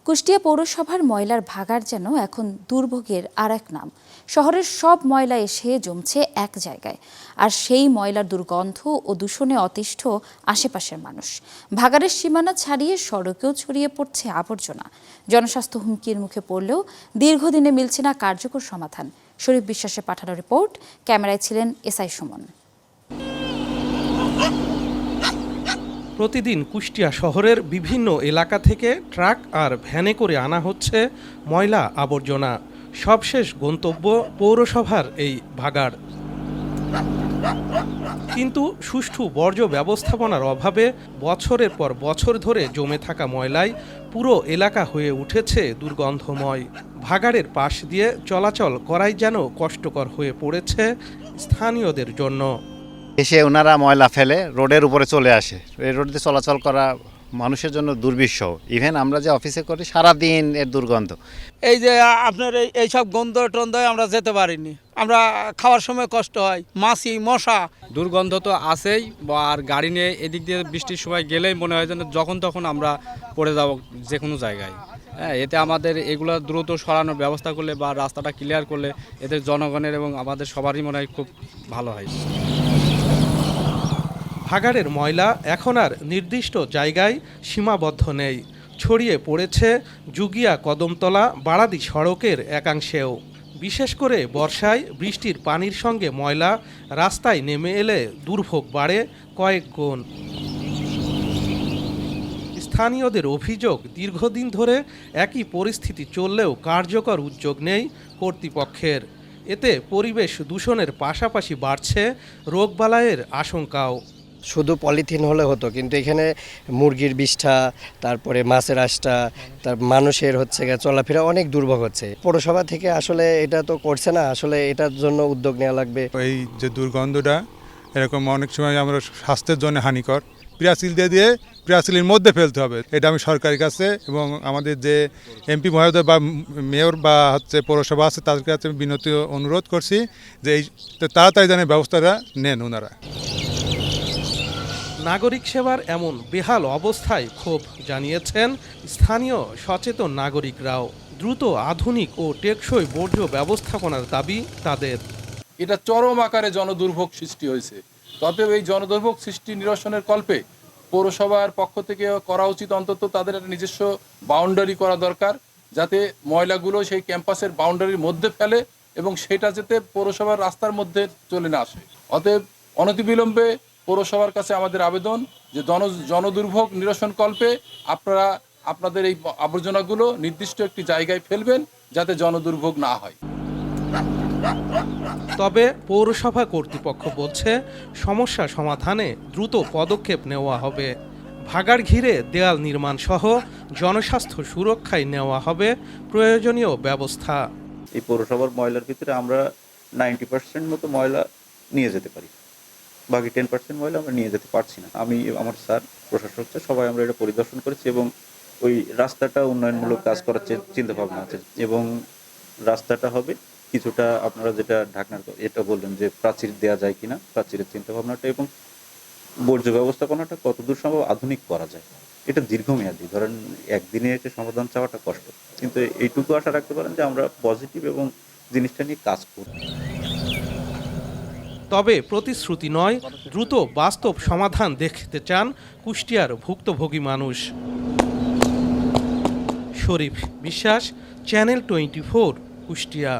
কুষ্টিয়া পৌরসভার ময়লার ভাগাড় যেন এখন দুর্ভোগের আর এক নাম। শহরের সব ময়লা এসে জমছে এক জায়গায়, আর সেই ময়লার দুর্গন্ধ ও দূষণে অতিষ্ঠ আশেপাশের মানুষ। ভাগাড়ের সীমানা ছাড়িয়ে সড়কেও ছড়িয়ে পড়ছে আবর্জনা। জনস্বাস্থ্য হুমকির মুখে পড়লেও দীর্ঘদিনে মিলছে না কার্যকর সমাধান। শরীফ বিশ্বাসের পাঠানো রিপোর্ট, ক্যামেরায় ছিলেন এসআই সুমন। প্রতিদিন কুষ্টিয়া শহরের বিভিন্ন এলাকা থেকে ট্রাক আর ভ্যানে করে আনা হচ্ছে ময়লা আবর্জনা। সবশেষ গন্তব্য পৌরসভার এই ভাগাড়। কিন্তু সুষ্ঠু বর্জ্য ব্যবস্থাপনার অভাবে বছরের পর বছর ধরে জমে থাকা ময়লায় পুরো এলাকা হয়ে উঠেছে দুর্গন্ধময়। ভাগাড়ের পাশ দিয়ে চলাচল করাই যেন কষ্টকর হয়ে পড়েছে স্থানীয়দের জন্য। এসে ওনারা ময়লা ফেলে রোডের উপরে চলে আসে। এই রোড দিয়ে চলাচল করা মানুষের জন্য দুর্বিষহ। ইভেন আমরা যে অফিসে করি সারাদিন এর দুর্গন্ধ। এই যে আপনার এই সব গন্ধ টন্ধে আমরা যেতে পারিনি, আমরা খাওয়ার সময় কষ্ট হয়, মাছি মশা দুর্গন্ধ তো আছেই। আর গাড়ি নিয়ে এদিক দিয়ে বৃষ্টির সময় গেলেই মনে হয় যেন যখন তখন আমরা পড়ে যাব যে কোনো জায়গায়। হ্যাঁ, এতে আমাদের এগুলো দ্রুত সরানোর ব্যবস্থা করলে বা রাস্তাটা ক্লিয়ার করলে এতে জনগণের এবং আমাদের সবারই মনে হয় খুব ভালো হয়। ভাগাড়ের ময়লা এখন আর নির্দিষ্ট জায়গায় সীমাবদ্ধ নেই, ছড়িয়ে পড়েছে জুগিয়া কদমতলা বাড়াদি সড়কের একাংশেও। বিশেষ করে বর্ষায় বৃষ্টির পানির সঙ্গে ময়লা রাস্তায় নেমে এলে দুর্ভোগ বাড়ে কয়েক গুণ। স্থানীয়দের অভিযোগ, দীর্ঘদিন ধরে একই পরিস্থিতি চললেও কার্যকর উদ্যোগ নেই কর্তৃপক্ষের। এতে পরিবেশ দূষণের পাশাপাশি বাড়ছে রোগবালাইয়ের আশঙ্কাও। শুধু পলিথিন হলে হতো, কিন্তু এখানে মুরগির বিষ্ঠা, তারপরে মাছের আঁশটা, তার মানুষের চলাফেরা অনেক দুর্ভোগ হচ্ছে। পৌরসভা থেকে আসলে এটা তো করছে না, আসলে এটার জন্য উদ্যোগ নেওয়া লাগবে। এই যে দুর্গন্ধটা এরকম অনেক সময় আমরা স্বাস্থ্যের জন্য হানিকর। প্রিয়াসিল দিয়ে প্রিয়াসিলের মধ্যে ফেলতে হবে, এটা আমি সরকারের কাছে এবং আমাদের যে এমপি মহোদয় বা মেয়র বা পৌরসভা আছে তাদের কাছে বিনতি অনুরোধ করছি যে এই তাড়াতাড়ি যেন ব্যবস্থাটা নেন ওনারা। নাগরিক সেবার এমন বেহাল অবস্থায় ক্ষোভ জানিয়েছেন স্থানীয় সচেতন নাগরিকরাও। দ্রুত আধুনিক ও টেকসই বর্জ্য ব্যবস্থাপনার দাবি তাদের। এটা চরম আকারে জনদুর্ভোগ সৃষ্টি হয়েছে। তবে এই জনদুর্ভোগ সৃষ্টি নিরসনের কল্পে পৌরসভার পক্ষ থেকে করা উচিত, অন্তত তাদের একটা নিজস্ব বাউন্ডারি করা দরকার, যাতে ময়লাগুলো সেই ক্যাম্পাসের বাউন্ডারির মধ্যে ফেলে এবং সেটা যাতে পৌরসভার রাস্তার মধ্যে চলে না আসে। অতএব অনতিবিলম্বে পৌরসভার কাছে আমাদের আবেদন যে জনদুর্ভোগ নিরসন কল্পে আপনারা আপনাদের এই আবর্জনাগুলো নির্দিষ্ট একটি জায়গায় ফেলবেন, যাতে জনদুর্ভোগ না হয়। তবে পৌরসভা কর্তৃপক্ষ বলছে সমস্যা সমাধানে দ্রুত পদক্ষেপ নেওয়া হবে। ভাগাড় ঘিরে দেয়াল নির্মাণ সহ জনস্বাস্থ্য সুরক্ষায় নেওয়া হবে প্রয়োজনীয় ব্যবস্থা। এই পৌরসভার ময়লার ভিতরে আমরা 90% মতো ময়লা নিয়ে যেতে পারি, বাকি 10% ময়লা আমরা নিয়ে যেতে পারছি না। আমি আমার স্যার প্রশাসক সবাই আমরা এটা পরিদর্শন করেছি এবং ওই রাস্তাটা উন্নয়নমূলক কাজ করার চিন্তা ভাবনা আছে এবং রাস্তাটা হবে কিছুটা আপনারা যেটা ঢাকনার এটা বললেন যে প্রাচীর দেওয়া যায় কিনা, প্রাচীরের চিন্তা ভাবনাটা এবং বর্জ্য ব্যবস্থাপনাটা কতদূর সম্ভব আধুনিক করা যায়, এটা দীর্ঘমেয়াদী। ধরেন একদিনে একটা সমাধান চাওয়াটা কষ্ট, কিন্তু এইটুকু আশা রাখতে পারেন যে আমরা পজিটিভ এবং জিনিসটা নিয়ে কাজ করি। তবে প্রতিশ্রুতি নয়, দ্রুত বাস্তব সমাধান দেখতে চান কুষ্টিয়ার ভুক্তভোগী মানুষ। শরীফ বিশ্বাস, চ্যানেল 24, কুষ্টিয়া।